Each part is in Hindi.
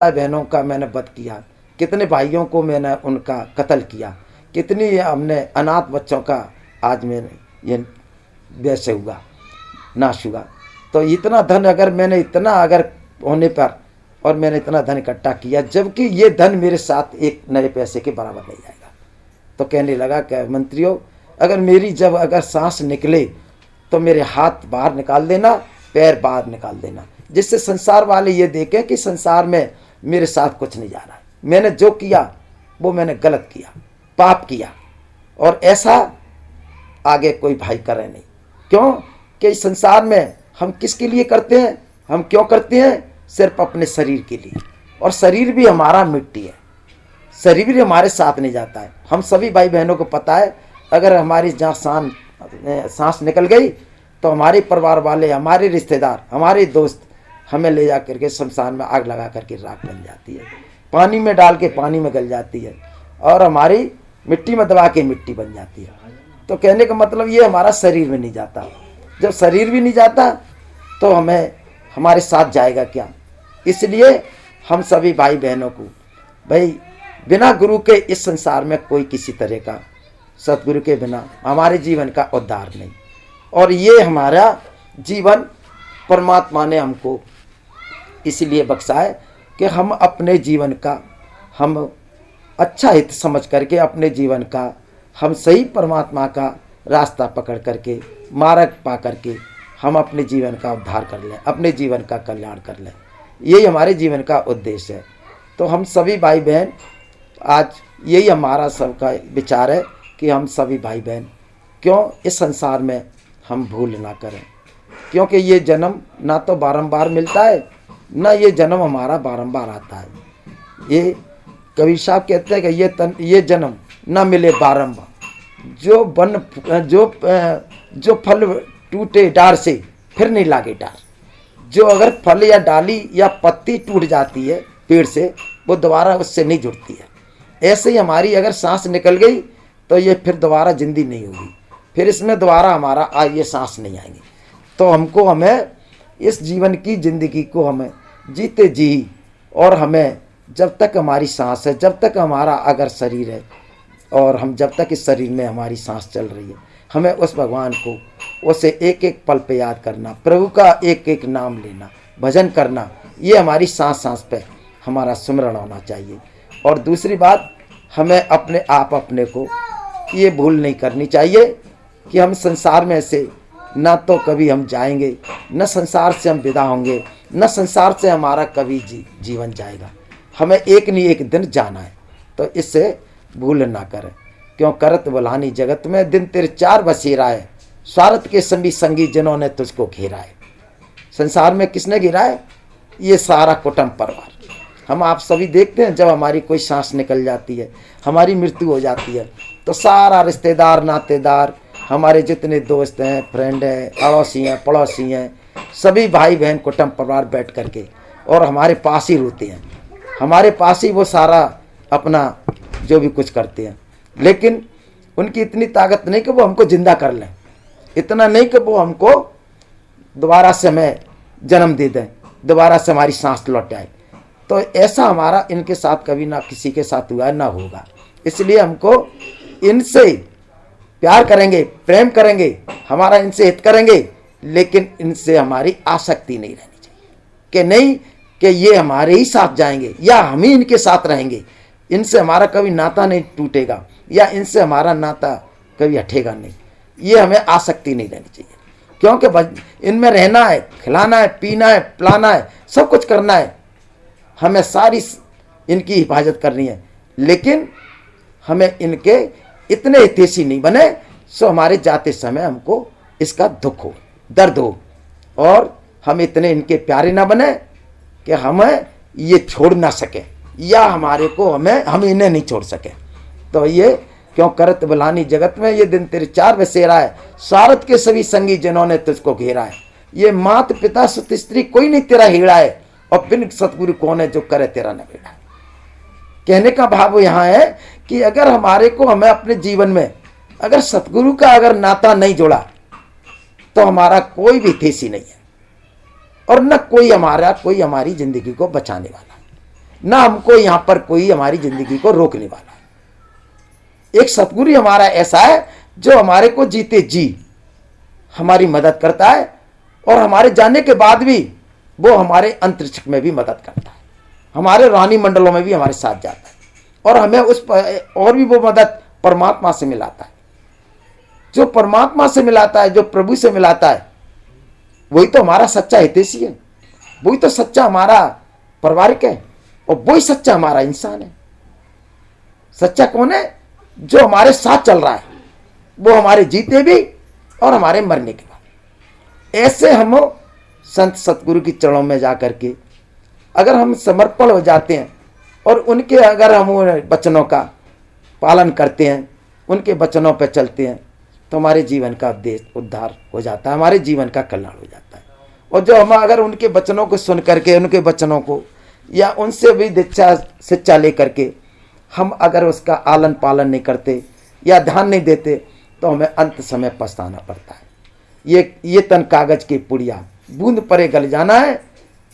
भाई बहनों का मैंने वध किया, कितने भाइयों को मैंने उनका कत्ल किया, कितनी हमने अनाथ बच्चों का आज मैंने ये वैसे हुआ, नाश हुआ। तो इतना धन अगर मैंने इतना अगर होने पर और मैंने इतना धन इकट्ठा किया, जबकि ये धन मेरे साथ एक नए पैसे के बराबर नहीं जाएगा। तो कहने लगा कि मंत्रियों, अगर मेरी जब अगर सांस निकले तो मेरे हाथ बाहर निकाल देना, पैर बाहर निकाल देना, जिससे संसार वाले ये देखें कि संसार में मेरे साथ कुछ नहीं जा रहा है। मैंने जो किया वो मैंने गलत किया, पाप किया, और ऐसा आगे कोई भाई करे नहीं। क्यों कि इस संसार में हम किसके लिए करते हैं, हम क्यों करते हैं? सिर्फ अपने शरीर के लिए। और शरीर भी हमारा मिट्टी है, शरीर भी हमारे साथ नहीं जाता है। हम सभी भाई बहनों को पता है, अगर हमारी जहाँ सांस निकल गई तो हमारे परिवार वाले, हमारे रिश्तेदार, हमारे दोस्त हमें ले जा करके शमशान में आग लगा करके राख बन जाती है, पानी में डाल के पानी में गल जाती है, और हमारी मिट्टी में दबा के मिट्टी बन जाती है। तो कहने का मतलब ये हमारा शरीर में नहीं जाता। जब शरीर भी नहीं जाता तो हमें हमारे साथ जाएगा क्या? इसलिए हम सभी भाई बहनों को, भाई बिना गुरु के इस संसार में कोई किसी तरह का, सतगुरु के बिना हमारे जीवन का उद्धार नहीं। और ये हमारा जीवन परमात्मा ने हमको इसलिए बख्शा है कि हम अपने जीवन का हम अच्छा हित समझ करके, अपने जीवन का हम सही परमात्मा का रास्ता पकड़ करके, मार्ग पा करके हम अपने जीवन का उद्धार कर लें, अपने जीवन का कल्याण कर लें। यही हमारे जीवन का उद्देश्य है। तो हम सभी भाई बहन, आज यही हमारा सबका विचार है कि हम सभी भाई बहन क्यों इस संसार में हम भूल ना करें, क्योंकि ये जन्म ना तो बारंबार मिलता है, ना ये जन्म हमारा बारंबार आता है। ये कबीर साहब कहते हैं कि ये जन्म ना मिले बारंबार, जो फल टूटे डार से फिर नहीं लागे डार। जो अगर फल या डाली या पत्ती टूट जाती है पेड़ से, वो दोबारा उससे नहीं जुड़ती है। ऐसे ही हमारी अगर सांस निकल गई तो ये फिर दोबारा जिंदगी नहीं होगी, फिर इसमें दोबारा हमारा ये सांस नहीं आएंगे। तो हमें इस जीवन की जिंदगी को हमें जीते जी, और हमें जब तक हमारी सांस है, जब तक हमारा अगर शरीर है, और हम जब तक इस शरीर में हमारी सांस चल रही है, हमें उस भगवान को, उसे एक एक पल पे याद करना, प्रभु का एक एक नाम लेना, भजन करना। ये हमारी सांस सांस पे हमारा सुमरण होना चाहिए। और दूसरी बात, हमें अपने को ये भूल नहीं करनी चाहिए कि हम संसार में से ना तो कभी हम जाएंगे, न संसार से हम विदा होंगे, न संसार से हमारा कभी जीवन जाएगा। हमें एक नहीं एक दिन जाना है। तो इससे भूल ना करें। क्यों करत बुलानी जगत में, दिन तेरे चार बसेरा है, स्वार्थ के सभी संगी जिन्होंने तुझको घेरा है। संसार में किसने घेरा है? ये सारा कुटुंब परिवार। हम आप सभी देखते हैं, जब हमारी कोई सांस निकल जाती है, हमारी मृत्यु हो जाती है, तो सारा रिश्तेदार, नातेदार, हमारे जितने दोस्त हैं, फ्रेंड हैं, अड़ोसी हैं, पड़ोसी हैं, सभी भाई बहन कुटुंब परिवार बैठ करके और हमारे पास ही रोते हैं, हमारे पास ही वो सारा अपना जो भी कुछ करते हैं। लेकिन उनकी इतनी ताकत नहीं कि वो हमको जिंदा कर लें, इतना नहीं कि वो हमको दोबारा से हमें जन्म दे दें, दोबारा से हमारी सांस लौट आए। तो ऐसा हमारा इनके साथ कभी ना किसी के साथ हुआ, ना होगा। इसलिए हमको इनसे प्यार करेंगे, प्रेम करेंगे, हमारा इनसे हित करेंगे, लेकिन इनसे हमारी आसक्ति नहीं रहनी चाहिए कि नहीं कि ये हमारे ही साथ जाएंगे या हम ही इनके साथ रहेंगे। इनसे हमारा कभी नाता नहीं टूटेगा या इनसे हमारा नाता कभी हटेगा नहीं। ये हमें आसक्ति नहीं रहनी चाहिए, क्योंकि इनमें रहना है, खिलाना है, पीना है, पिलाना है, सब कुछ करना है। हमें सारी इनकी हिफाजत करनी है, लेकिन हमें इनके इतने हितैषी नहीं बने सो हमारे जाते समय हमको इसका दुख हो, दर्द हो, और हम इतने इनके प्यारे ना बने कि हमें ये छोड़ ना सके या हमारे को हम इन्हें नहीं छोड़ सके। तो ये क्यों करत बुलानी जगत में, ये दिन तेरे चार बसेरा है, स्वार्थ के सभी संगी जिन्होंने तुझको घेरा है। ये मात पिता सुत स्त्री कोई नहीं तेरा हीड़ा है, और बिन सतगुरु कौन है जो करे तेरा नवेड़ा। कहने का भाव यहाँ है कि अगर हमें अपने जीवन में अगर सतगुरु का अगर नाता नहीं जोड़ा तो हमारा कोई भी हितैषी नहीं है, और न कोई हमारी जिंदगी को बचाने वाला। ना हमको यहाँ पर कोई हमारी जिंदगी को रोकने वाला है। एक सतगुरु हमारा ऐसा है जो हमारे को जीते जी हमारी मदद करता है, और हमारे जाने के बाद भी वो हमारे अंतरिक्ष में भी मदद करता है, हमारे रूहानी मंडलों में भी हमारे साथ जाता है, और हमें और भी वो मदद परमात्मा से मिलाता है। जो परमात्मा से मिलाता है, जो प्रभु से मिलाता है, वही तो हमारा सच्चा हितैषी है, वही तो सच्चा हमारा परिवारिक है, और वही सच्चा हमारा इंसान है। सच्चा कौन है? जो हमारे साथ चल रहा है, वो हमारे जीते भी और हमारे मरने के बाद। ऐसे हम संत सतगुरु की चरणों में जाकर के अगर हम समर्पण हो जाते हैं और उनके अगर हम वचनों का पालन करते हैं, उनके वचनों पर चलते हैं, तो हमारे जीवन का उद्धार हो जाता है, हमारे जीवन का कल्याण हो जाता है। और जो हम अगर उनके वचनों को सुन करके, उनके वचनों को या उनसे भी दीक्षा शिक्षा लेकर के हम अगर उसका आलन पालन नहीं करते या ध्यान नहीं देते, तो हमें अंत समय पछताना पड़ता है। ये तन कागज की पुड़िया, बूंद परे गल जाना है,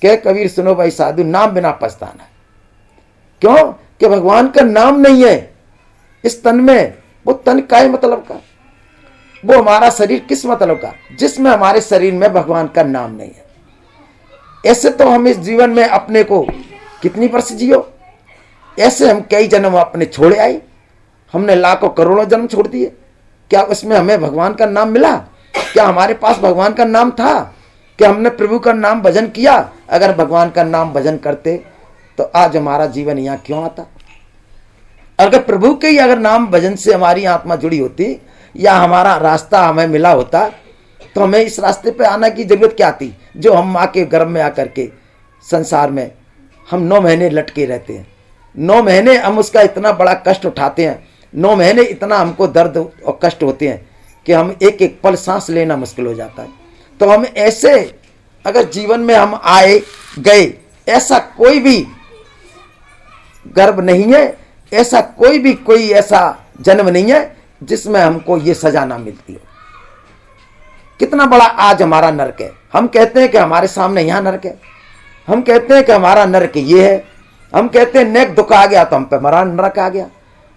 कह कबीर सुनो भाई साधु, नाम बिना पछताना है। क्यों? कि भगवान का नाम नहीं है इस तन में। वो तन काय मतलब का? वो हमारा शरीर किस मतलब का? जिसमें हमारे शरीर में भगवान का नाम नहीं है। ऐसे तो हम इस जीवन में अपने को कितनी वर्ष जियो, ऐसे हम कई जन्म अपने छोड़े आए, हमने लाखों करोड़ों जन्म छोड़ दिए। क्या उसमें हमें भगवान का नाम मिला? क्या हमारे पास भगवान का नाम था? क्या हमने प्रभु का नाम भजन किया? अगर भगवान का नाम भजन करते तो आज हमारा जीवन यहाँ क्यों आता? अगर प्रभु के ही अगर नाम भजन से हमारी आत्मा जुड़ी होती या हमारा रास्ता हमें मिला होता, तो हमें इस रास्ते पे आना की जरूरत क्या थी? जो हम माँ के गर्भ में आकर के संसार में हम 9 महीने लटके रहते हैं, 9 महीने हम उसका इतना बड़ा कष्ट उठाते हैं, 9 महीने इतना हमको दर्द और कष्ट होते हैं कि हम एक एक पल सांस लेना मुश्किल हो जाता है। तो हम ऐसे अगर जीवन में हम आए गए, ऐसा कोई भी गर्भ नहीं है, ऐसा कोई ऐसा जन्म नहीं है जिसमें हमको ये सजा ना मिलती हो। कितना बड़ा आज हमारा नरक है। हम कहते हैं कि हमारे सामने यहाँ नरक है, हम कहते हैं कि हमारा नरक ये है, हम कहते हैं नेक दुख आ गया तो हम पे हमारा नरक आ गया,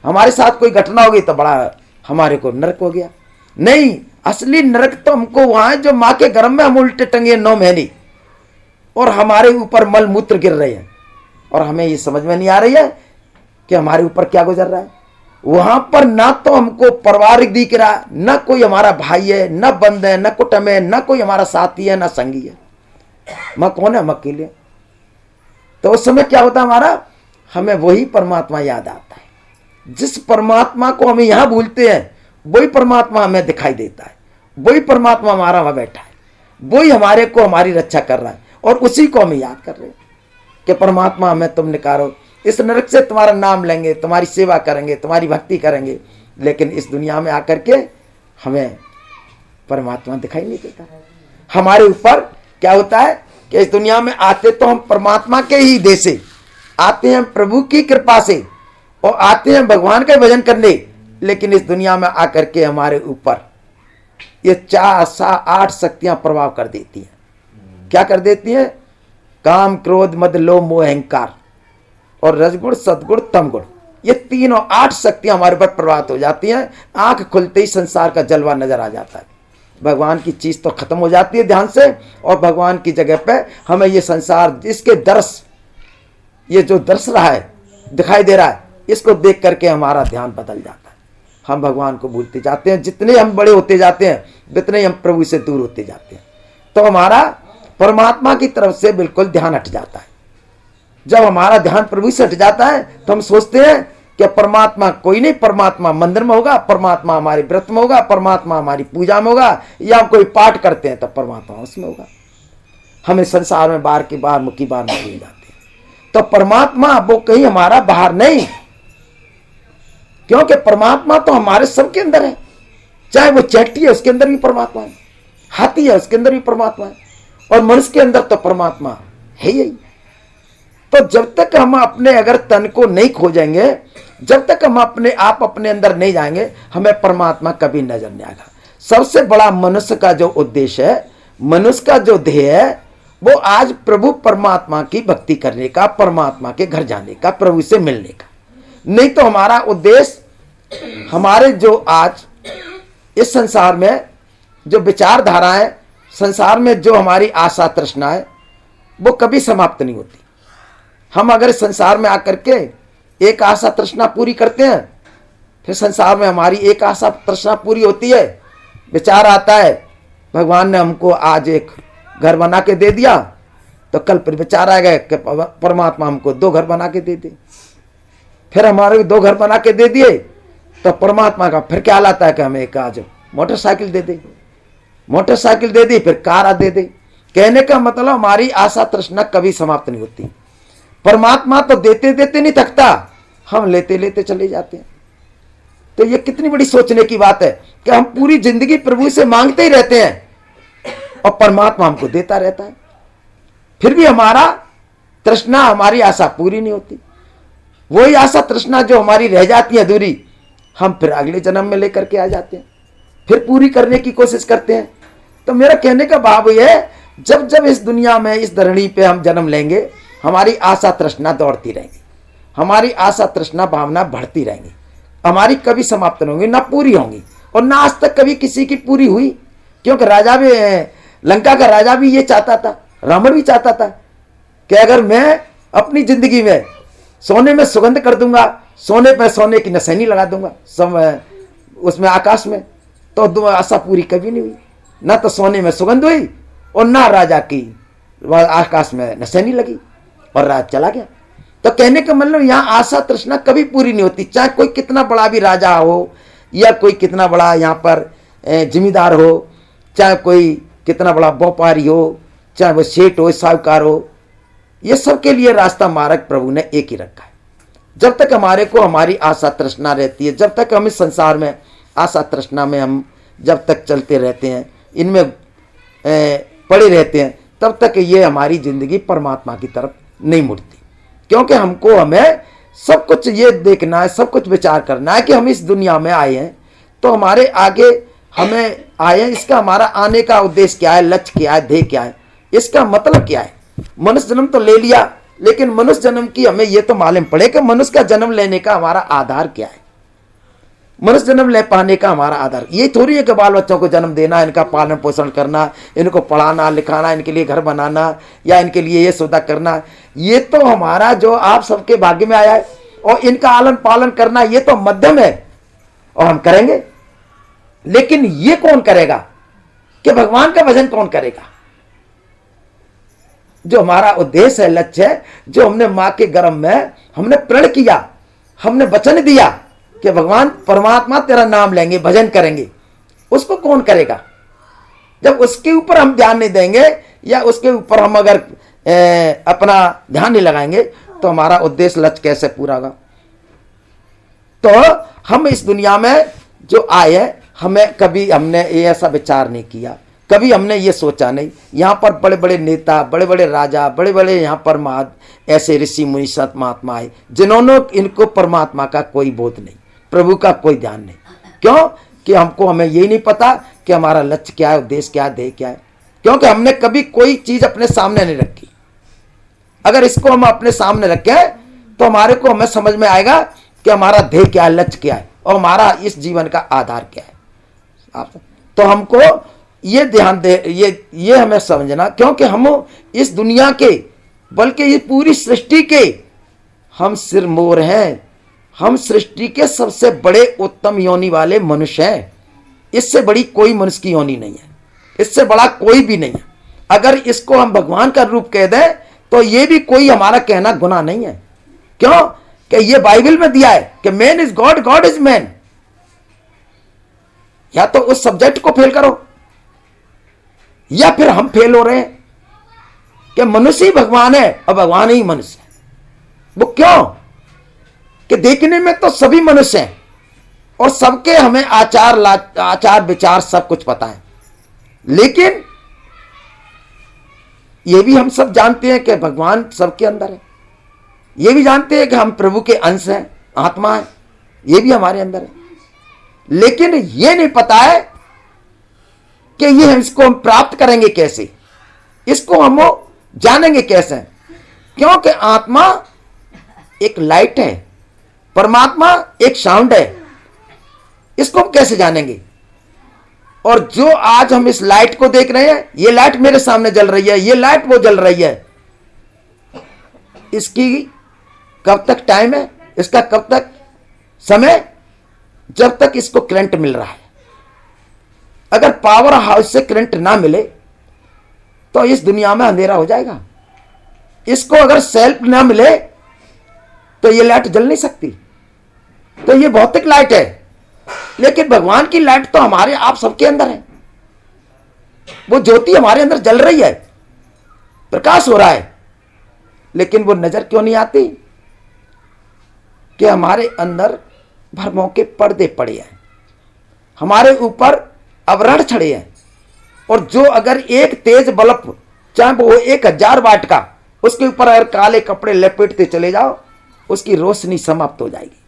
हमारे साथ कोई घटना हो गई तो बड़ा हमारे को नरक हो गया। नहीं, असली नरक तो हमको वहां है जो माँ के गर्भ में हम उल्टे टंगे 9 महीने और हमारे ऊपर मल मूत्र गिर रहे हैं, और हमें ये समझ में नहीं आ रही है कि हमारे ऊपर क्या गुजर रहा है। वहां पर ना तो हमको पारिवारिक दिख रहा, ना कोई हमारा भाई है, ना बंद है, ना कुटुंब है, ना कोई हमारा साथी है, ना संगी है। मैं कौन है? हम अकेले। तो उस समय क्या होता हमारा? हमें वही परमात्मा याद आता है। जिस परमात्मा को हम यहां भूलते हैं, वही परमात्मा हमें दिखाई देता है, वही परमात्मा हमारा वहां बैठा है, वही हमारे को हमारी रक्षा कर रहा है, और उसी को हम याद कर रहे हैं कि परमात्मा हमें तुम निकालो, इस नरक से तुम्हारा नाम लेंगे, तुम्हारी सेवा करेंगे, तुम्हारी भक्ति करेंगे। लेकिन इस दुनिया में आकर के हमें परमात्मा दिखाई नहीं देता। हमारे ऊपर क्या होता है कि इस दुनिया में आते तो हम परमात्मा के ही देश से आते हैं, प्रभु की कृपा से, और आते हैं भगवान का भजन करने। लेकिन इस दुनिया में आकर के हमारे ऊपर ये 4-8 शक्तियां प्रभाव कर देती हैं। क्या कर देती हैं? काम, क्रोध, मद, लोभ, मोह, अहंकार और रजगुण, सदगुण, तमगुण। ये तीनों 8 शक्तियां हमारे ऊपर प्रभावित हो जाती हैं। आंख खुलते ही संसार का जलवा नजर आ जाता है। भगवान की चीज तो खत्म हो जाती है ध्यान से, और भगवान की जगह पे हमें ये संसार, इसके दर्श, ये जो दर्श रहा है, दिखाई दे रहा है, इसको देख करके हमारा ध्यान बदल जाता है। हम भगवान को भूलते जाते हैं। जितने हम बड़े होते जाते हैं, उतने हम प्रभु से दूर होते जाते हैं। तो हमारा परमात्मा की तरफ से बिल्कुल ध्यान हट जाता है। जब हमारा ध्यान प्रभु से हट जाता है तो हम सोचते हैं कि परमात्मा कोई नहीं, परमात्मा मंदिर में होगा, परमात्मा हमारे व्रत में होगा, परमात्मा हमारी पूजा में होगा, या हम कोई पाठ करते हैं तो परमात्मा उसमें होगा। हमें संसार में बाहर की बाहर, मुखी बाहर में भूल जाते हैं। तो परमात्मा वो कहीं हमारा बाहर नहीं, क्योंकि परमात्मा तो हमारे सबके अंदर है। चाहे वो चैटी है, उसके अंदर भी परमात्मा है, हाथी है, उसके अंदर भी परमात्मा है, और मनुष्य के अंदर तो परमात्मा है यही। तो जब तक हम अपने अगर तन को नहीं खोजेंगे, जब तक हम अपने आप अपने अंदर नहीं जाएंगे, हमें परमात्मा कभी नजर नहीं आएगा। सबसे बड़ा मनुष्य का जो उद्देश्य है, मनुष्य का जो ध्येय है, वो आज प्रभु परमात्मा की भक्ति करने का, परमात्मा के घर जाने का, प्रभु से मिलने का। नहीं तो हमारा उद्देश्य, हमारे जो आज इस संसार में जो विचारधाराएं, संसार में जो हमारी आशा तृष्णा है, वो कभी समाप्त नहीं होती। हम अगर संसार में आकर के एक आशा तृष्णा पूरी करते हैं, फिर संसार में हमारी एक आशा तृष्णा पूरी होती है, विचार आता है भगवान ने हमको आज एक घर बना के दे दिया, तो कल फिर विचार आएगा कि परमात्मा हमको 2 घर बना के दे दे। फिर हमारे 2 घर बना के दे दिए, तो परमात्मा का फिर ख्याल आता है कि हमें एक आज मोटरसाइकिल दे दे, मोटरसाइकिल दे दी, फिर कार दे दे। कहने का मतलब हमारी आशा तृष्णा कभी समाप्त नहीं होती। परमात्मा तो देते देते नहीं थकता, हम लेते लेते चले जाते हैं। तो ये कितनी बड़ी सोचने की बात है कि हम पूरी जिंदगी प्रभु से मांगते ही रहते हैं और परमात्मा हमको देता रहता है, फिर भी हमारा तृष्णा, हमारी आशा पूरी नहीं होती। वही आशा तृष्णा जो हमारी रह जाती है अधूरी, हम फिर अगले जन्म में लेकर के आ जाते हैं, फिर पूरी करने की कोशिश करते हैं। तो मेरा कहने का भाव यह है, जब जब इस दुनिया में, इस धरणी पे हम जन्म लेंगे, हमारी आशा तृष्णा दौड़ती रहेगी, हमारी आशा तृष्णा भावना बढ़ती रहेंगी, हमारी कभी समाप्त नहीं होंगी, ना पूरी होंगी। और ना आज तक कभी किसी की पूरी हुई, क्योंकि राजा भी, लंका का राजा भी ये चाहता था, रावण भी चाहता था कि अगर मैं अपनी जिंदगी में सोने में सुगंध कर दूंगा, सोने पर सोने की नसैनी लगा दूंगा सब उसमें आकाश में, तो आशा पूरी कभी नहीं हुई। ना तो सोने में सुगंध हुई और ना राजा की आकाश में नसैनी लगी और राज चला गया। तो कहने का मतलब यहाँ आशा तृष्णा कभी पूरी नहीं होती, चाहे कोई कितना बड़ा भी राजा हो या कोई कितना बड़ा यहाँ पर जिम्मेदार हो, चाहे कोई कितना बड़ा व्यापारी हो, चाहे वो सेठ हो, साहूकार हो, ये सब के लिए रास्ता मार्ग प्रभु ने एक ही रखा है। जब तक हमारे को हमारी आशा तृष्णा रहती है, जब तक हम इस संसार में आशा तृष्णा में हम जब तक चलते रहते हैं, इनमें पड़े रहते हैं, तब तक ये हमारी जिंदगी परमात्मा की तरफ नहीं मुड़ती। क्योंकि हमें सब कुछ ये देखना है, सब कुछ विचार करना है कि हम इस दुनिया में आए हैं, तो हमारे आगे हमें आए हैं, इसका हमारा आने का उद्देश्य क्या है, लक्ष्य क्या है, ध्येय क्या है, इसका मतलब क्या है। मनुष्य जन्म तो ले लिया, लेकिन मनुष्य जन्म की हमें ये तो मालूम पड़े कि मनुष्य का जन्म लेने का हमारा आधार क्या है। मनुष्य जन्म ले पाने का हमारा आधार ये थोड़ी है कि बाल बच्चों को जन्म देना, इनका पालन पोषण करना, इनको पढ़ाना लिखाना, इनके लिए घर बनाना या इनके लिए ये सौदा करना। ये तो हमारा जो आप सबके भाग्य में आया है, और इनका आलन पालन करना ये तो मध्यम है और हम करेंगे। लेकिन ये कौन करेगा कि भगवान का भजन कौन करेगा? जो हमारा उद्देश्य है, लक्ष्य है, जो हमने मां के गर्भ में हमने प्रण किया, हमने वचन दिया कि भगवान परमात्मा तेरा नाम लेंगे, भजन करेंगे, उसको कौन करेगा? जब उसके ऊपर हम ध्यान नहीं देंगे या उसके ऊपर हम अगर अपना ध्यान नहीं लगाएंगे, तो हमारा उद्देश्य लक्ष्य कैसे पूरा होगा? तो हम इस दुनिया में जो आए, हमें कभी हमने ऐसा विचार नहीं किया, कभी हमने ये सोचा नहीं। यहाँ पर बड़े बड़े नेता, बड़े बड़े राजा, बड़े बड़े यहाँ पर ऐसे ऋषि मुनि संत महात्मा आए, जिन्होंने इनको परमात्मा का कोई बोध नहीं, प्रभु का कोई ध्यान नहीं। क्यों? कि हमें यही नहीं पता कि हमारा लक्ष्य क्या है, उद्देश्य क्या है, ध्येय क्या है। क्योंकि हमने कभी कोई चीज अपने सामने नहीं रखी। अगर इसको हम अपने सामने रखें तो हमें समझ में आएगा कि हमारा ध्येय क्या है, लक्ष्य क्या है, और हमारा इस जीवन का आधार क्या है। तो हमको ये ध्यान दे, ये हमें समझना, क्योंकि हम इस दुनिया के, बल्कि ये पूरी सृष्टि के हम सिरमौर हैं। हम सृष्टि के सबसे बड़े उत्तम योनि वाले मनुष्य हैं। इससे बड़ी कोई मनुष्य की योनि नहीं है, इससे बड़ा कोई भी नहीं है। अगर इसको हम भगवान का रूप कह दें तो ये भी कोई हमारा कहना गुनाह नहीं है। क्यों? कि ये बाइबल में दिया है कि man is God, God is man. या तो उस सब्जेक्ट को फेल करो, या फिर हम फेल हो रहे हैं कि मनुष्य ही भगवान है और भगवान ही मनुष्य है। वो क्यों? कि देखने में तो सभी मनुष्य हैं और सबके हमें आचार विचार सब कुछ पता है, लेकिन ये भी हम सब जानते हैं कि भगवान सबके अंदर है। ये भी जानते हैं कि हम प्रभु के अंश हैं, आत्मा है, ये भी हमारे अंदर है। लेकिन ये नहीं पता है कि ये इसको हम प्राप्त करेंगे कैसे। इसको हम जानेंगे कैसे? क्योंकि आत्मा एक लाइट है, परमात्मा एक साउंड है। इसको हम कैसे जानेंगे? और जो आज हम इस लाइट को देख रहे हैं, ये लाइट मेरे सामने जल रही है, ये लाइट वो जल रही है, इसकी कब तक टाइम है, इसका कब तक समय? जब तक इसको करंट मिल रहा है। अगर पावर हाउस से करंट ना मिले तो इस दुनिया में अंधेरा हो जाएगा। इसको अगर सेल्फ ना मिले तो ये लाइट जल नहीं सकती। तो ये भौतिक लाइट है, लेकिन भगवान की लाइट तो हमारे आप सबके अंदर है। वो ज्योति हमारे अंदर जल रही है, प्रकाश हो रहा है, लेकिन वो नजर क्यों नहीं आती? कि हमारे अंदर भरमों के पर्दे पड़े हैं, हमारे ऊपर आवरण चढ़े हैं। और जो अगर एक तेज बल्ब, चाहे वो 1000 वाट का, उसके ऊपर अगर काले कपड़े लपेटते चले जाओ, उसकी रोशनी समाप्त हो जाएगी।